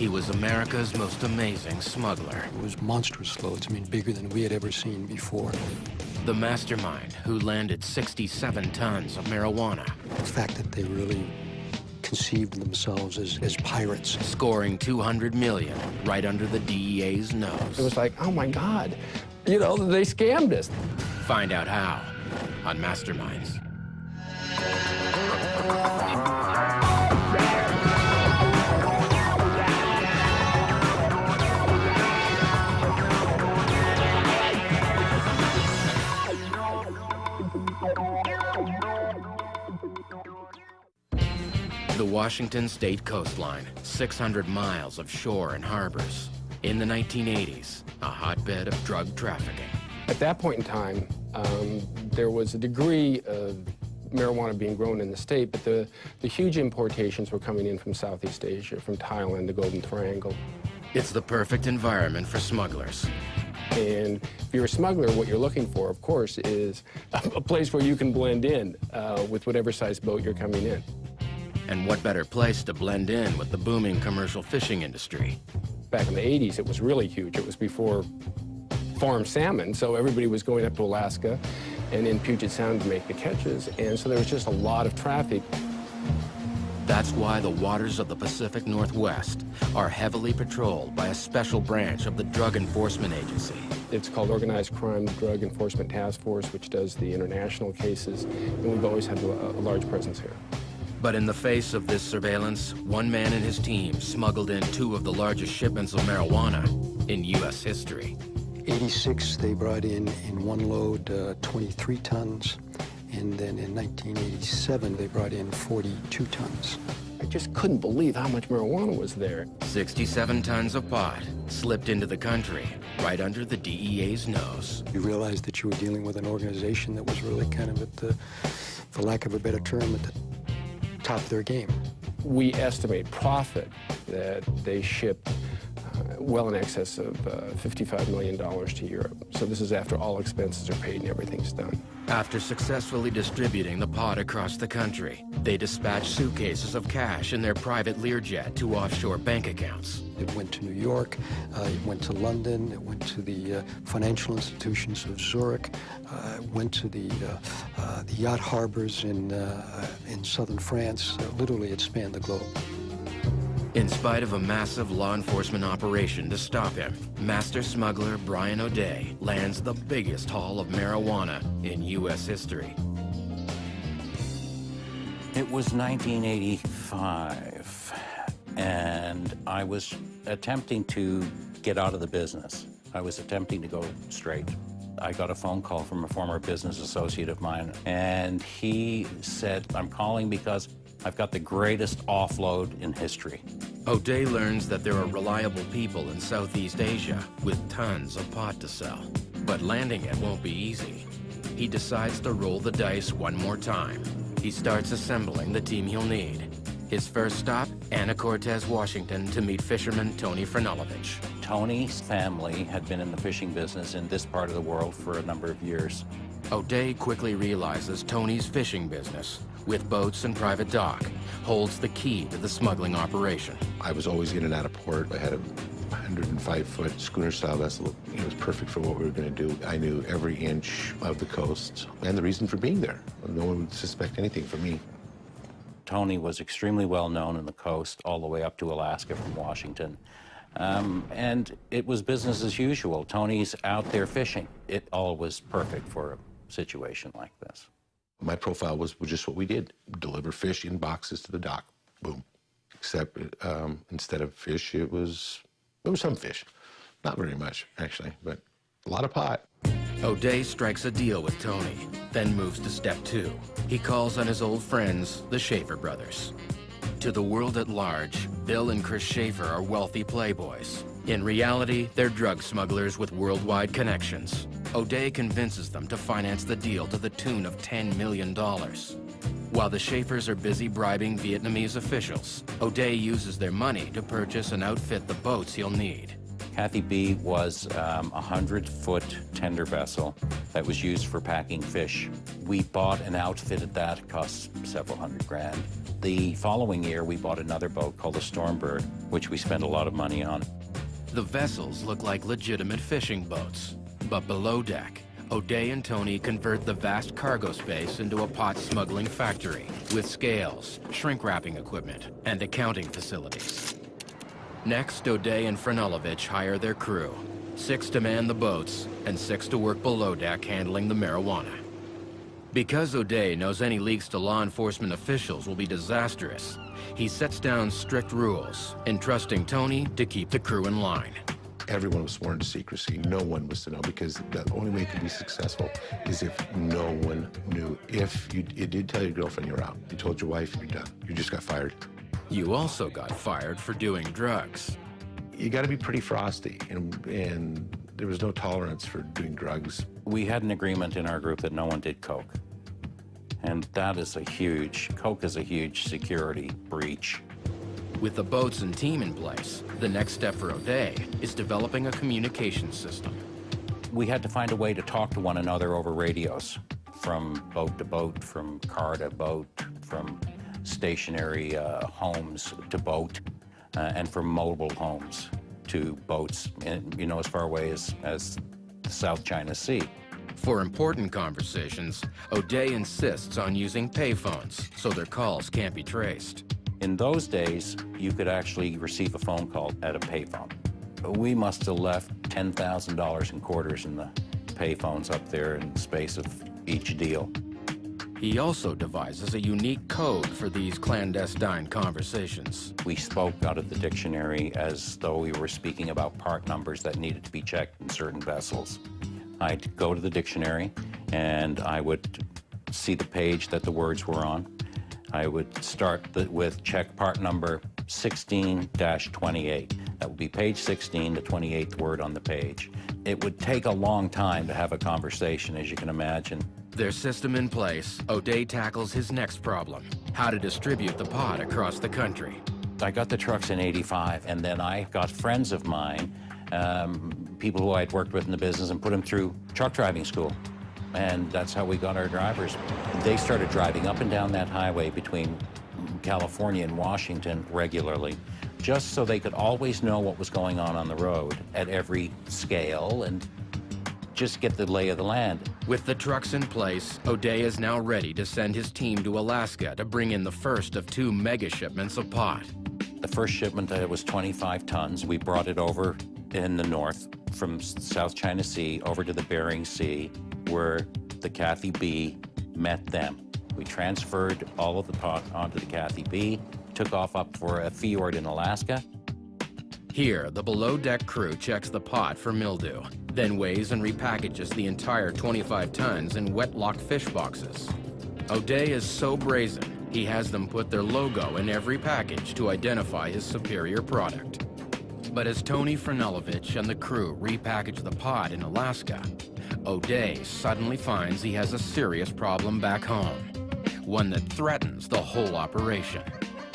He was America's most amazing smuggler. It was monstrous loads, I mean, bigger than we had ever seen before. The mastermind who landed 67 tons of marijuana. The fact that they really conceived themselves as pirates. Scoring $200 million right under the DEA's nose. It was like, oh my God, you know, they scammed us. Find out how on Masterminds. The Washington state coastline, 600 miles of shore and harbors. In the 1980s, a hotbed of drug trafficking. At that point in time, there was a degree of marijuana being grown in the state, but the huge importations were coming in from Southeast Asia, from Thailand, the Golden Triangle. It's the perfect environment for smugglers. And if you're a smuggler, what you're looking for, of course, is a place where you can blend in with whatever size boat you're coming in. And what better place to blend in with the booming commercial fishing industry? Back in the 80s, it was really huge. It was before farmed salmon, so everybody was going up to Alaska and in Puget Sound to make the catches, and so there was just a lot of traffic. That's why the waters of the Pacific Northwest are heavily patrolled by a special branch of the Drug Enforcement Agency. It's called Organized Crime Drug Enforcement Task Force, which does the international cases, and we've always had a large presence here. But in the face of this surveillance, one man and his team smuggled in 2 of the largest shipments of marijuana in U.S. history. 86, they brought in one load 23 tons, and then in 1987, they brought in 42 tons. I just couldn't believe how much marijuana was there. 67 tons of pot slipped into the country, right under the DEA's nose. You realized that you were dealing with an organization that was really kind of at the, for lack of a better term, at the top of their game. We estimate profit that they shipped well in excess of $55 million to Europe. So this is after all expenses are paid and everything's done. After successfully distributing the pot across the country, they dispatched suitcases of cash in their private Learjet to offshore bank accounts. It went to New York, it went to London, it went to the financial institutions of Zurich, it went to the yacht harbors in southern France. Literally, it spanned the globe. In spite of a massive law enforcement operation to stop him, master smuggler Brian O'Day lands the biggest haul of marijuana in U.S. history. It was 1985, and I was attempting to get out of the business. I was attempting to go straight. I got a phone call from a former business associate of mine, and he said, "I'm calling because I've got the greatest offload in history." O'Day learns that there are reliable people in Southeast Asia with tons of pot to sell. But landing it won't be easy. He decides to roll the dice one more time. He starts assembling the team he'll need. His first stop, Anacortes, Washington, to meet fisherman Tony Franulovich. Tony's family had been in the fishing business in this part of the world for a number of years. O'Day quickly realizes Tony's fishing business, with boats and private dock, holds the key to the smuggling operation. I was always in and out of port. I had a 105-foot schooner-style vessel. It was perfect for what we were going to do. I knew every inch of the coast and the reason for being there. No one would suspect anything from me. Tony was extremely well known in the coast, all the way up to Alaska from Washington. And it was business as usual. Tony's out there fishing. It all was perfect for a situation like this. My profile was just what we did, deliver fish in boxes to the dock, boom. Except instead of fish, there was some fish. Not very much, actually, but a lot of pot. O'Day strikes a deal with Tony, then moves to step 2. He calls on his old friends, the Schaefer brothers. To the world at large, Bill and Chris Schaefer are wealthy playboys. In reality, they're drug smugglers with worldwide connections. O'Day convinces them to finance the deal to the tune of $10 million. While the Schaefers are busy bribing Vietnamese officials, O'Day uses their money to purchase and outfit the boats he'll need. Kathy B was a 100-foot tender vessel that was used for packing fish. We bought and outfitted that. It cost several $100 grand. The following year, we bought another boat called the Stormbird, which we spent a lot of money on. The vessels look like legitimate fishing boats, but below deck, O'Day and Tony convert the vast cargo space into a pot smuggling factory with scales, shrink-wrapping equipment, and accounting facilities. Next, O'Day and Franulovich hire their crew, 6 to man the boats and 6 to work below deck handling the marijuana. Because O'Day knows any leaks to law enforcement officials will be disastrous, he sets down strict rules, entrusting Tony to keep the crew in line. Everyone was sworn to secrecy. No one was to know, because the only way to be successful is if no one knew. If you did tell your girlfriend you're out, you told your wife you're done, you just got fired. You also got fired for doing drugs. You got to be pretty frosty, and there was no tolerance for doing drugs. We had an agreement in our group that no one did coke. And that is coke is a huge security breach. With the boats and team in place, the next step for O'Day is developing a communication system. We had to find a way to talk to one another over radios, from boat to boat, from car to boat, from stationary homes to boat, and from mobile homes to boats, as far away as the South China Sea. For important conversations, O'Day insists on using payphones so their calls can't be traced. In those days, you could actually receive a phone call at a payphone. We must have left $10,000 in quarters in the payphones up there in the space of each deal. He also devises a unique code for these clandestine conversations. We spoke out of the dictionary as though we were speaking about part numbers that needed to be checked in certain vessels. I'd go to the dictionary, and I would see the page that the words were on. I would start with check part number 16-28. That would be page 16, the 28th word on the page. It would take a long time to have a conversation, as you can imagine. Their system in place, O'Day tackles his next problem: how to distribute the pot across the country. I got the trucks in '85, and then I got friends of mine, people who I'd worked with in the business, and put them through truck driving school. And that's how we got our drivers. They started driving up and down that highway between California and Washington regularly, just so they could always know what was going on the road at every scale and just get the lay of the land. With the trucks in place, O'Day is now ready to send his team to Alaska to bring in the first of 2 mega shipments of pot. The first shipment was 25 tons. We brought it over in the north from South China Sea over to the Bering Sea, where the Kathy B met them. We transferred all of the pot onto the Kathy B, took off up for a fjord in Alaska. Here, the below-deck crew checks the pot for mildew, then weighs and repackages the entire 25 tons in wet-locked fish boxes. O'Day is so brazen, he has them put their logo in every package to identify his superior product. But as Tony Franulovich and the crew repackage the pot in Alaska, O'Day suddenly finds he has a serious problem back home, one that threatens the whole operation.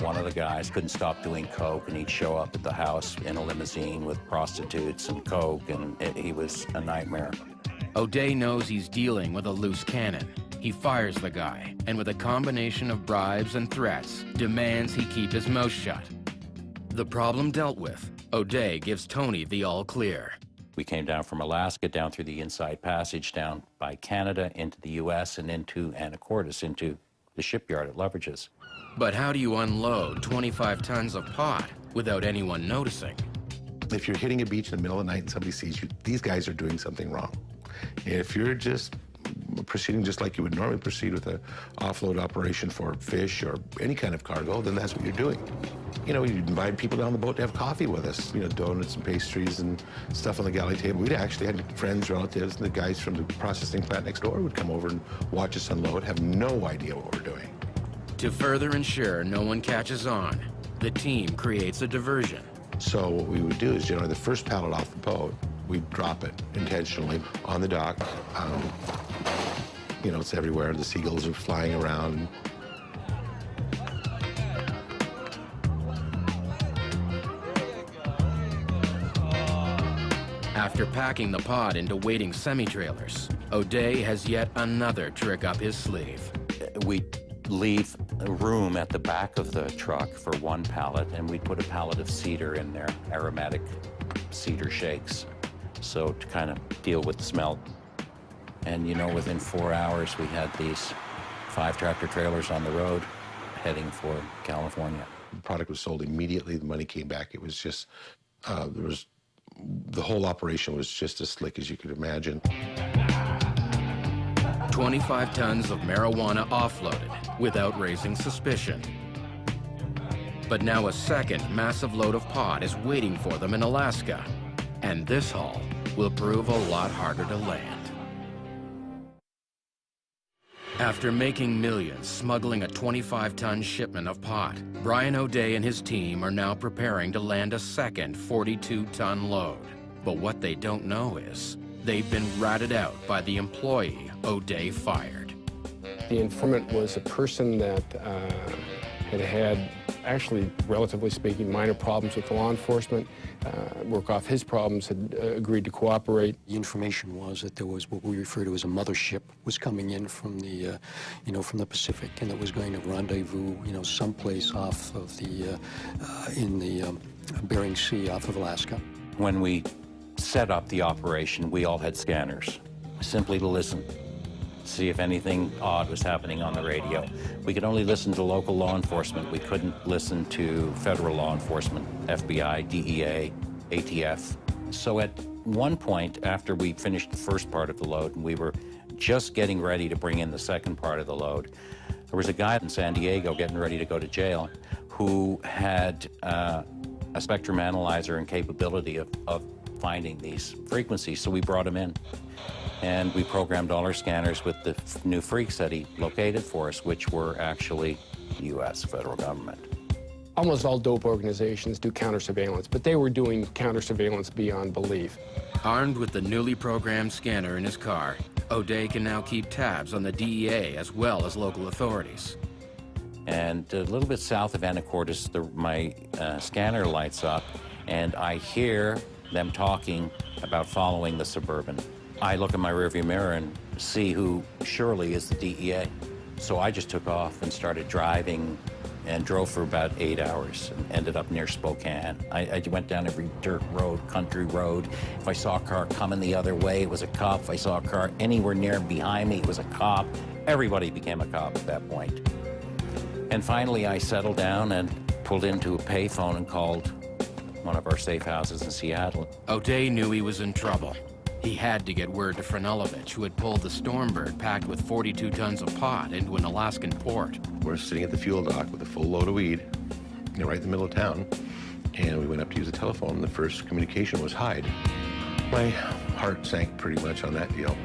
One of the guys couldn't stop doing coke, and he'd show up at the house in a limousine with prostitutes and coke, and he was a nightmare. O'Day knows he's dealing with a loose cannon. He fires the guy, and with a combination of bribes and threats, demands he keep his mouth shut. The problem dealt with, O'Day gives Tony the all-clear. We came down from Alaska, down through the Inside Passage, down by Canada, into the U.S., and into Anacortes, into the shipyard at Leverages. But how do you unload 25 tons of pot without anyone noticing? If you're hitting a beach in the middle of the night and somebody sees you, these guys are doing something wrong. If you're just proceeding just like you would normally proceed with an offload operation for fish or any kind of cargo, then that's what you're doing. You know, you'd invite people down the boat to have coffee with us, you know, donuts and pastries and stuff on the galley table. We'd actually had friends, relatives, and the guys from the processing plant next door would come over and watch us unload, have no idea what we're doing. To further ensure no one catches on, the team creates a diversion. So what we would do is generally the first pallet off the boat, we'd drop it intentionally on the dock. You know, it's everywhere. The seagulls are flying around. After packing the pot into waiting semi-trailers, O'Day has yet another trick up his sleeve. We leave a room at the back of the truck for one pallet, and we'd put a pallet of cedar in there, aromatic cedar shakes, so to kind of deal with the smell. And you know, within 4 hours, we had these 5 tractor trailers on the road heading for California. The product was sold immediately. The money came back. It was just, the whole operation was just as slick as you could imagine. 25 tons of marijuana offloaded without raising suspicion. But now a second massive load of pot is waiting for them in Alaska. And this haul will prove a lot harder to land. After making millions smuggling a 25-ton shipment of pot, Brian O'Day and his team are now preparing to land a second 42-ton load. But what they don't know is they've been ratted out by the employee O'Day fired. The informant was a person that had actually, relatively speaking, minor problems with law enforcement. Work off his problems, had agreed to cooperate. The information was that there was what we refer to as a mothership was coming in from the, from the Pacific, and it was going to rendezvous, someplace off of the, in the Bering Sea off of Alaska. When we set up the operation, we all had scanners, simply to listen, see if anything odd was happening on the radio. We could only listen to local law enforcement. We couldn't listen to federal law enforcement, FBI, DEA, ATF. So at one point, after we finished the first part of the load, and we were just getting ready to bring in the second part of the load, there was a guy in San Diego getting ready to go to jail who had a spectrum analyzer and capability of finding these frequencies. So we brought him in, and we programmed all our scanners with the new freaks that he located for us, which were actually the U.S. federal government. Almost all dope organizations do counter-surveillance, but they were doing counter-surveillance beyond belief. Armed with the newly programmed scanner in his car, O'Day can now keep tabs on the DEA as well as local authorities. And a little bit south of Anacortes, my scanner lights up, and I hear them talking about following the Suburban. I look in my rearview mirror and see who surely is the DEA. So I just took off and started driving, and drove for about 8 hours and ended up near Spokane. I went down every dirt road, country road. If I saw a car coming the other way, it was a cop. If I saw a car anywhere near behind me, it was a cop. Everybody became a cop at that point. And finally, I settled down and pulled into a payphone and called one of our safe houses in Seattle. O'Day knew he was in trouble. He had to get word to Franulovich, who had pulled the Stormbird packed with 42 tons of pot into an Alaskan port. We're sitting at the fuel dock with a full load of weed, right in the middle of town, and we went up to use the telephone, and the first communication was hide. My heart sank pretty much on that deal.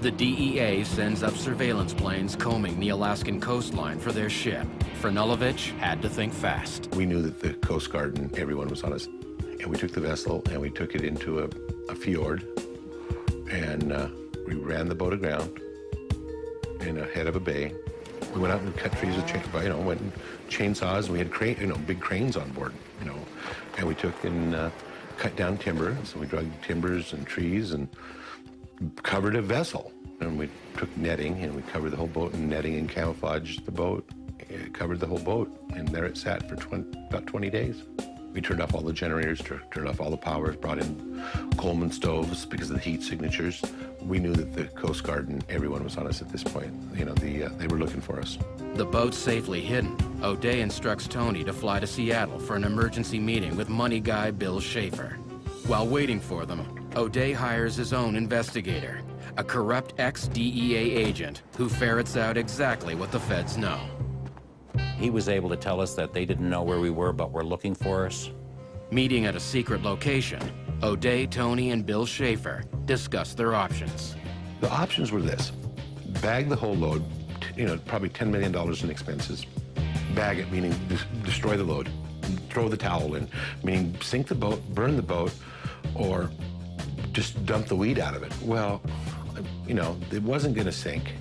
The DEA sends up surveillance planes combing the Alaskan coastline for their ship. Franulovich had to think fast. We knew that the Coast Guard and everyone was on us, and we took the vessel and we took it into a fjord, and we ran the boat aground in a head of a bay. We went out and cut trees with went and chainsaws, and we had big cranes on board, and we took and cut down timber. So we drug timbers and trees and covered a vessel. And we took netting, and we covered the whole boat in netting and camouflaged the boat. It covered the whole boat, and there it sat for about 20 days. We turned off all the generators, turned off all the power, brought in Coleman stoves because of the heat signatures. We knew that the Coast Guard and everyone was on us at this point. They were looking for us. The boat's safely hidden. O'Day instructs Tony to fly to Seattle for an emergency meeting with money guy Bill Schaefer. While waiting for them, O'Day hires his own investigator, a corrupt ex-DEA agent who ferrets out exactly what the feds know. He was able to tell us that they didn't know where we were, but were looking for us. Meeting at a secret location, O'Day, Tony, and Bill Schaefer discuss their options. The options were this: bag the whole load, probably $10 million in expenses. Bag it, meaning destroy the load. Throw the towel in, meaning sink the boat, burn the boat, or just dump the weed out of it. Well, it wasn't going to sink.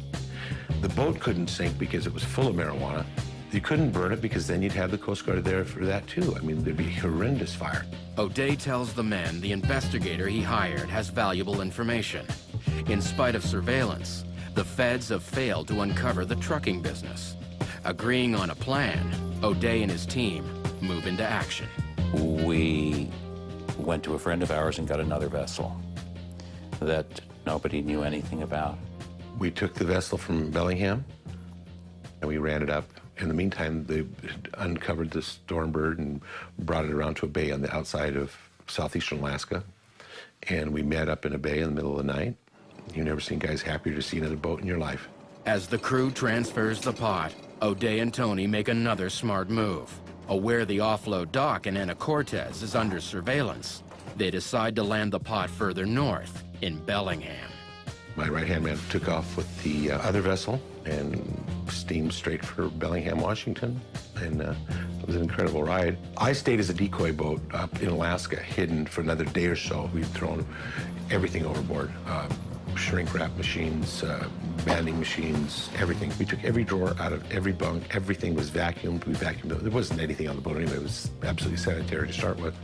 The boat couldn't sink because it was full of marijuana. You couldn't burn it because then you'd have the Coast Guard there for that too. There'd be horrendous fire. O'Day tells the men the investigator he hired has valuable information. In spite of surveillance, the feds have failed to uncover the trucking business. Agreeing on a plan, O'Day and his team move into action. We went to a friend of ours and got another vessel that nobody knew anything about. We took the vessel from Bellingham and we ran it up. In the meantime, they uncovered the Stormbird and brought it around to a bay on the outside of southeastern Alaska. And we met up in a bay in the middle of the night. You've never seen guys happier to see another boat in your life. As the crew transfers the pot, O'Day and Tony make another smart move. Aware the offload dock in Anacortes is under surveillance, they decide to land the pot further north in Bellingham. My right-hand man took off with the other vessel and steamed straight for Bellingham, Washington, and it was an incredible ride. I stayed as a decoy boat up in Alaska, hidden for another day or so. We'd thrown everything overboard, shrink wrap machines, banding machines, everything. We took every drawer out of every bunk. Everything was vacuumed. We vacuumed. There wasn't anything on the boat anyway. It was absolutely sanitary to start with.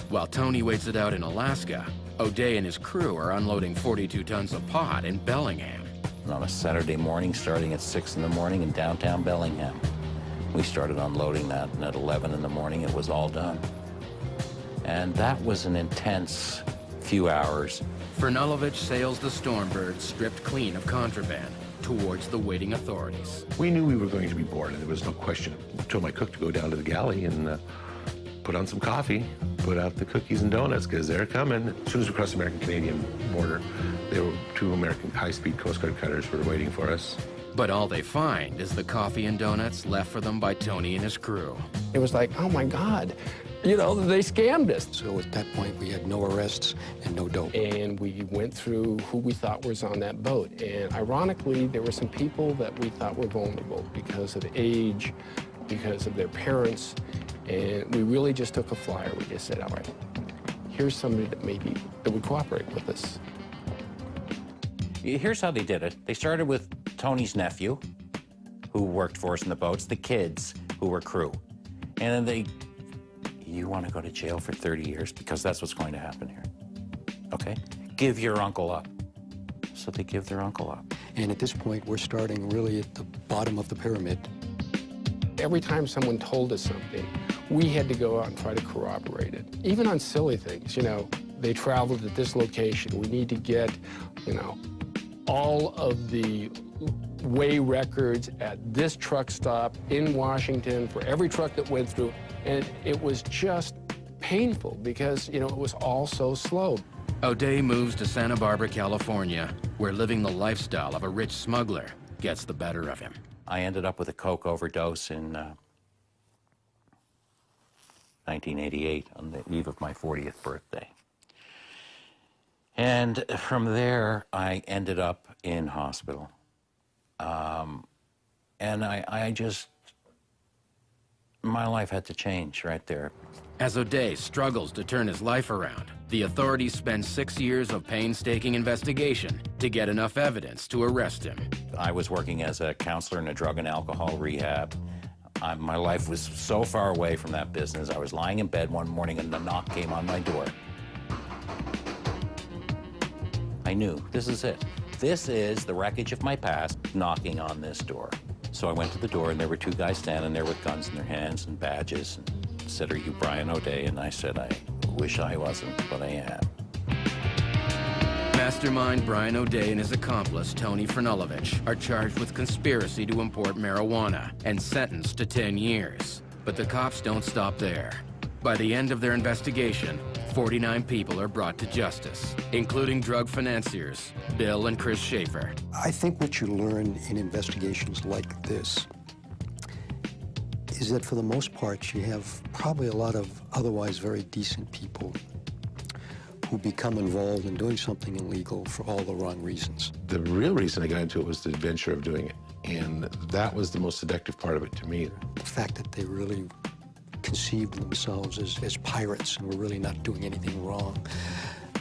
While Tony waits it out in Alaska, O'Day and his crew are unloading 42 tons of pot in Bellingham. And on a Saturday morning, starting at 6 in the morning in downtown Bellingham, we started unloading that, and at 11 in the morning, it was all done. And that was an intense few hours. Frnulovich sails the Stormbird stripped clean of contraband towards the waiting authorities. We knew we were going to be bored, and there was no question. I told my cook to go down to the galley and put on some coffee, put out the cookies and donuts, because they're coming. As soon as we crossed the American-Canadian border, there were 2 American high-speed Coast Guard cutters were waiting for us. But all they find is the coffee and donuts left for them by Tony and his crew. It was like, oh my God, you know, they scammed us. So at that point, we had no arrests and no dope. And we went through who we thought was on that boat. And ironically, there were some people that we thought were vulnerable because of age, because of their parents. And we really just took a flyer. We just said, all right, here's somebody that would cooperate with us. Here's how they did it. They started with Tony's nephew, who worked for us in the boats, the kids, who were crew. And then you want to go to jail for 30 years? Because that's what's going to happen here. Okay? Give your uncle up. So they give their uncle up. And at this point, we're starting really at the bottom of the pyramid. Every time someone told us something, we had to go out and try to corroborate it. Even on silly things, you know, they traveled at this location. We need to get, you know, all of the weigh records at this truck stop in Washington for every truck that went through. And it was just painful because, you know, it was all so slow. O'Day moves to Santa Barbara, California, where living the lifestyle of a rich smuggler gets the better of him. I ended up with a coke overdose in 1988 on the eve of my 40th birthday. And from there, I ended up in hospital. And I just, my life had to change right there. As O'Day struggles to turn his life around, the authorities spend 6 years of painstaking investigation to get enough evidence to arrest him. I was working as a counselor in a drug and alcohol rehab. My life was so far away from that business. I was lying in bed one morning and the knock came on my door. I knew, this is it. This is the wreckage of my past knocking on this door. So I went to the door and there were 2 guys standing there with guns in their hands and badges and said, "Are you Brian O'Day?" And I said, "I wish I wasn't, but I am." Mastermind Brian O'Day and his accomplice, Tony Frnulovich, are charged with conspiracy to import marijuana and sentenced to 10 years. But the cops don't stop there. By the end of their investigation, 49 people are brought to justice, including drug financiers Bill and Chris Schaefer. I think what you learn in investigations like this is that for the most part, you have probably a lot of otherwise very decent people who become involved in doing something illegal for all the wrong reasons. The real reason I got into it was the adventure of doing it. And that was the most seductive part of it to me. The fact that they really conceived themselves as pirates and were really not doing anything wrong.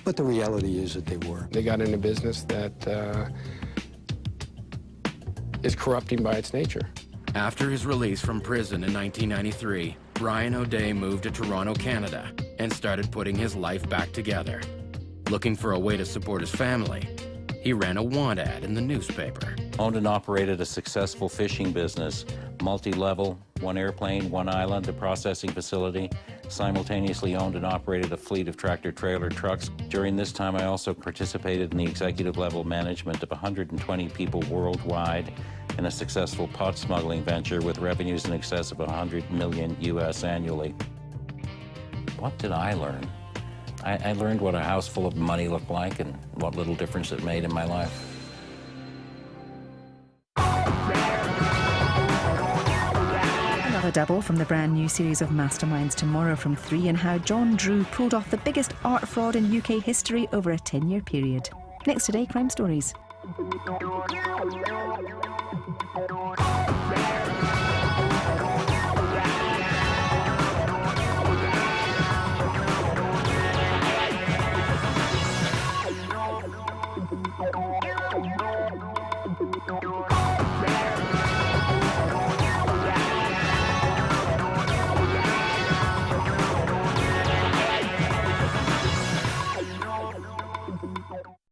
But the reality is that they were. They got into business that is corrupting by its nature. After his release from prison in 1993, Brian O'Day moved to Toronto, Canada, and started putting his life back together. Looking for a way to support his family, he ran a want ad in the newspaper. Owned and operated a successful fishing business. multi-level, one airplane, one island, a processing facility, simultaneously owned and operated a fleet of tractor-trailer trucks. During this time, I also participated in the executive-level management of 120 people worldwide in a successful pot smuggling venture with revenues in excess of 100 million US annually. What did I learn? I learned what a house full of money looked like and what little difference it made in my life. Another double from the brand new series of Masterminds tomorrow from 3, and how John Drew pulled off the biggest art fraud in UK history over a 10-year period. Next today, Crime Stories.